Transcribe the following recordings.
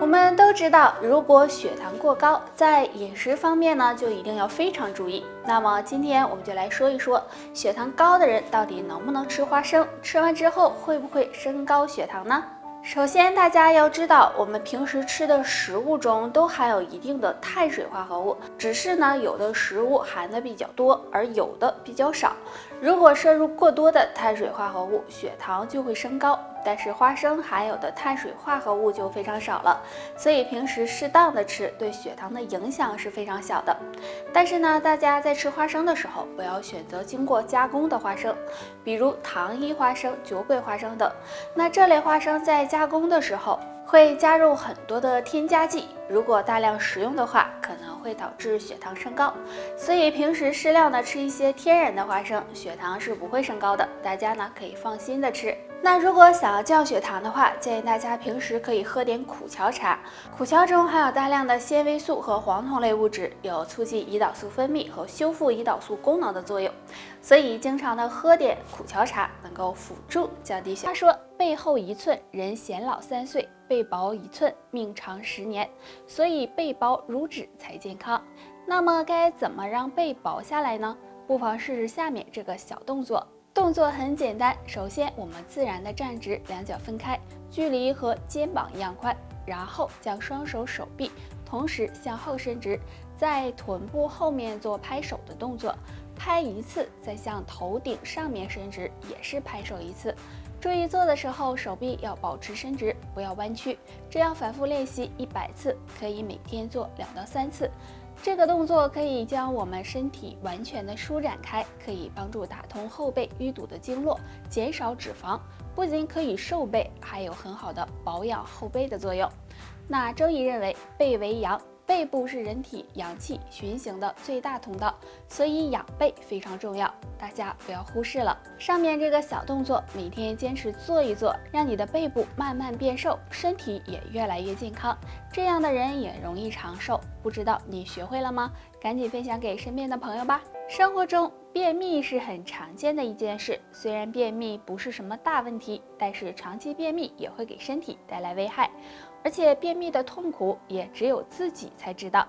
我们都知道，如果血糖过高，在饮食方面呢，就一定要非常注意。那么今天我们就来说一说，血糖高的人到底能不能吃花生，吃完之后会不会升高血糖呢？首先，大家要知道，我们平时吃的食物中都含有一定的碳水化合物，只是呢，有的食物含的比较多，而有的比较少。如果摄入过多的碳水化合物，血糖就会升高。但是花生含有的碳水化合物就非常少了，所以平时适当的吃，对血糖的影响是非常小的。但是呢，大家在吃花生的时候，不要选择经过加工的花生，比如糖衣花生、酒鬼花生等。那这类花生在加工的时候会加入很多的添加剂，如果大量食用的话，可能会导致血糖升高。所以平时适量的吃一些天然的花生，血糖是不会升高的，大家呢可以放心的吃。那如果想要降血糖的话，建议大家平时可以喝点苦荞茶。苦荞中含有大量的纤维素和黄酮类物质，有促进胰岛素分泌和修复胰岛素功能的作用，所以经常的喝点苦荞茶能够辅助降低血糖。他说，背后一寸，人显老3岁；背薄一寸，命长10年。所以背薄如纸才健康。那么该怎么让背薄下来呢？不妨试试下面这个小动作。动作很简单，首先我们自然的站直，两脚分开，距离和肩膀一样宽，然后将双手手臂同时向后伸直，在臀部后面做拍手的动作，拍一次，再向头顶上面伸直，也是拍手一次。注意做的时候手臂要保持伸直，不要弯曲，这样反复练习100次，可以每天做2到3次。这个动作可以将我们身体完全的舒展开，可以帮助打通后背淤堵的经络，减少脂肪，不仅可以瘦背，还有很好的保养后背的作用。那周易认为，背为阳，背部是人体阳气循行的最大通道，所以养背非常重要，大家不要忽视了。上面这个小动作每天坚持做一做，让你的背部慢慢变瘦，身体也越来越健康，这样的人也容易长寿。不知道你学会了吗？赶紧分享给身边的朋友吧。生活中便秘是很常见的一件事，虽然便秘不是什么大问题，但是长期便秘也会给身体带来危害，而且便秘的痛苦也只有自己才知道。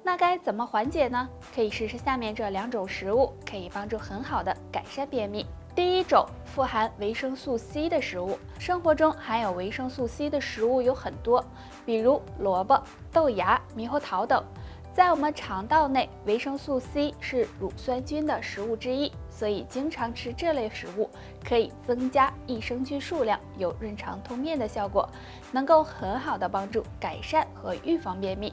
那该怎么缓解呢？可以试试下面这2种食物，可以帮助很好的改善便秘。第一种，富含维生素 C 的食物。生活中含有维生素 C 的食物有很多，比如萝卜、豆芽、猕猴桃等。在我们肠道内，维生素 C 是乳酸菌的食物之一，所以经常吃这类食物可以增加益生菌数量，有润肠通便的效果，能够很好的帮助改善和预防便秘。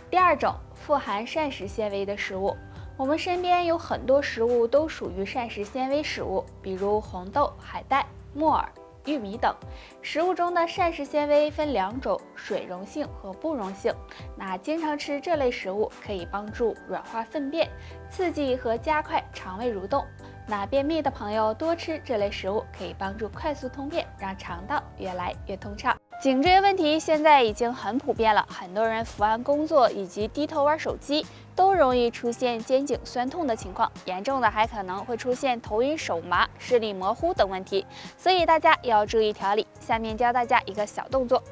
第二种，富含膳食纤维的食物。我们身边有很多食物都属于膳食纤维食物，比如红豆、海带、木耳、玉米等。食物中的膳食纤维分2种，水溶性和不溶性。那经常吃这类食物可以帮助软化粪便，刺激和加快肠胃蠕动。那便秘的朋友多吃这类食物，可以帮助快速通便，让肠道越来越通畅。颈椎问题现在已经很普遍了，很多人伏案工作以及低头玩手机，都容易出现肩颈酸痛的情况，严重的还可能会出现头晕手麻、视力模糊等问题，所以大家要注意调理。下面教大家一个小动作，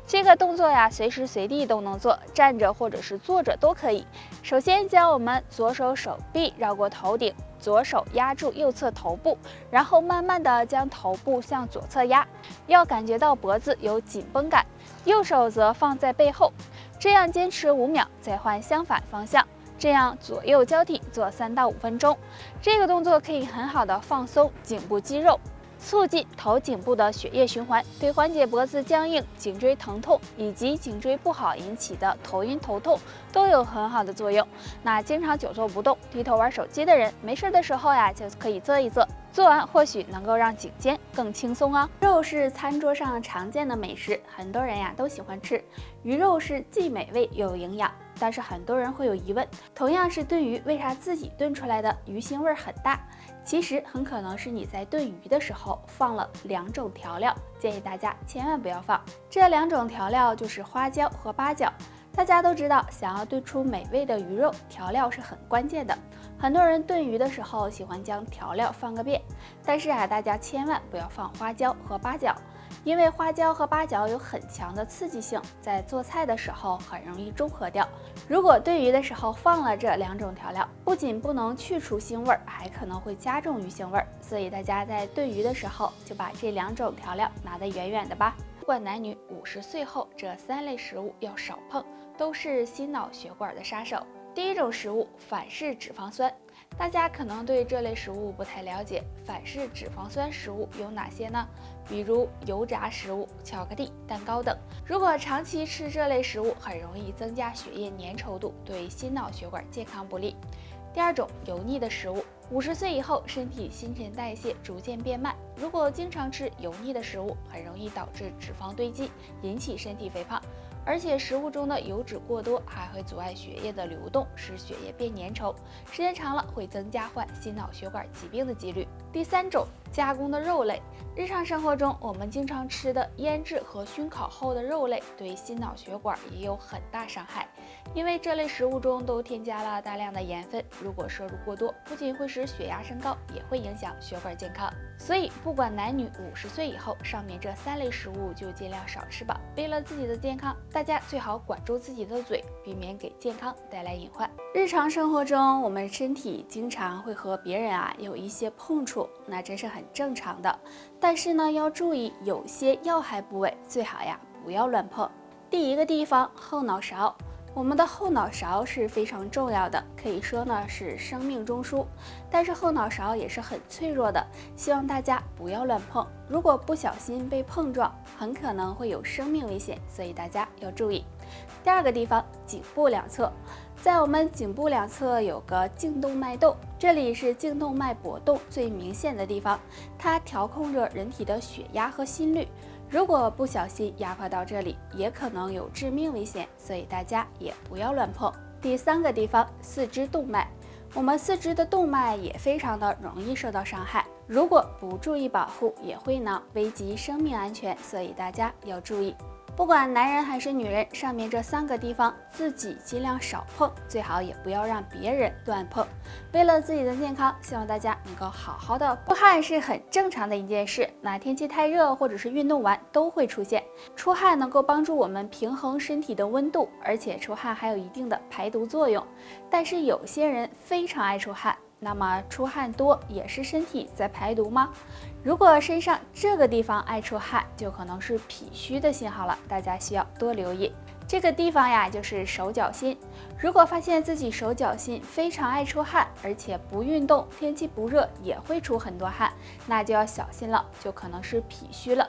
这个动作呀，随时随地都能做，站着或者是坐着都可以。首先将我们左手手臂绕过头顶，左手压住右侧头部，然后慢慢的将头部向左侧压，要感觉到脖子有紧绷感，右手则放在背后，这样坚持5秒，再换相反方向，这样左右交替做3到5分钟。这个动作可以很好的放松颈部肌肉，促进头颈部的血液循环，对缓解脖子僵硬、颈椎疼痛以及颈椎不好引起的头晕头痛都有很好的作用。那经常久坐不动、低头玩手机的人，没事的时候呀，就可以做一做，做完或许能够让颈肩更轻松哦。肉是餐桌上常见的美食，很多人呀都喜欢吃。鱼肉是既美味又有营养，但是很多人会有疑问，同样是炖鱼，为啥自己炖出来的鱼腥味很大？其实很可能是你在炖鱼的时候放了2种调料，建议大家千万不要放。这2种调料就是花椒和八角。大家都知道，想要炖出美味的鱼肉，调料是很关键的。很多人炖鱼的时候喜欢将调料放个遍，但是大家千万不要放花椒和八角。因为花椒和八角有很强的刺激性，在做菜的时候很容易中和掉。如果炖鱼的时候放了这两种调料，不仅不能去除腥味，还可能会加重鱼腥味，所以大家在炖鱼的时候就把这两种调料拿得远远的吧。不管男女，50岁后这3类食物要少碰，都是心脑血管的杀手。第一种食物，反式脂肪酸。大家可能对这类食物不太了解，反式脂肪酸食物有哪些呢？比如油炸食物、巧克力、蛋糕等。如果长期吃这类食物，很容易增加血液粘稠度，对心脑血管健康不利。第二种，油腻的食物。50岁以后，身体新陈代谢逐渐变慢，如果经常吃油腻的食物，很容易导致脂肪堆积，引起身体肥胖。而且食物中的油脂过多还会阻碍血液的流动，使血液变粘稠，时间长了会增加患心脑血管疾病的几率。第三种，加工的肉类。日常生活中我们经常吃的腌制和熏烤后的肉类，对心脑血管也有很大伤害，因为这类食物中都添加了大量的盐分，如果摄入过多，不仅会使血压升高，也会影响血管健康。所以不管男女，50岁以后，上面这3类食物就尽量少吃吧。为了自己的健康，大家最好管住自己的嘴，避免给健康带来隐患。日常生活中，我们身体经常会和别人有一些碰触，那这是很正常的。但是呢，要注意有些要害部位最好不要乱碰。第一个地方，后脑勺。我们的后脑勺是非常重要的，可以说呢是生命中枢，但是后脑勺也是很脆弱的，希望大家不要乱碰。如果不小心被碰撞，很可能会有生命危险，所以大家要注意。第二个地方，颈部两侧。在我们颈部两侧有个颈动脉窦，这里是颈动脉搏动最明显的地方，它调控着人体的血压和心率。如果不小心压迫到这里，也可能有致命危险，所以大家也不要乱碰。第三个地方，四肢动脉。我们四肢的动脉也非常的容易受到伤害，如果不注意保护，也会危及生命安全，所以大家要注意。不管男人还是女人，上面这3个地方自己尽量少碰，最好也不要让别人乱碰。为了自己的健康，希望大家能够好好的。出汗是很正常的一件事，那天气太热或者是运动完都会出现。出汗能够帮助我们平衡身体的温度，而且出汗还有一定的排毒作用。但是有些人非常爱出汗，那么出汗多也是身体在排毒吗？如果身上这个地方爱出汗，就可能是脾虚的信号了，大家需要多留意。这个地方就是手脚心。如果发现自己手脚心非常爱出汗，而且不运动，天气不热也会出很多汗，那就要小心了，就可能是脾虚了。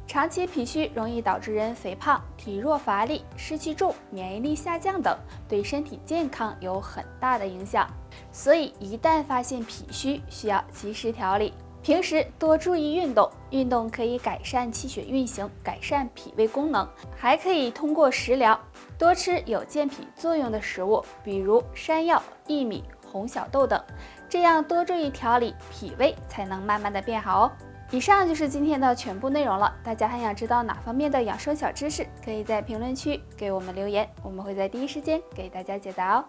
长期脾虚容易导致人肥胖、体弱乏力、湿气重、免疫力下降等，对身体健康有很大的影响。所以一旦发现脾虚，需要及时调理。平时多注意运动，运动可以改善气血运行，改善脾胃功能，还可以通过食疗多吃有健脾作用的食物，比如山药、薏米、红小豆等，这样多注意调理，脾胃才能慢慢的变好哦。以上就是今天的全部内容了，大家还想知道哪方面的养生小知识，可以在评论区给我们留言，我们会在第一时间给大家解答哦。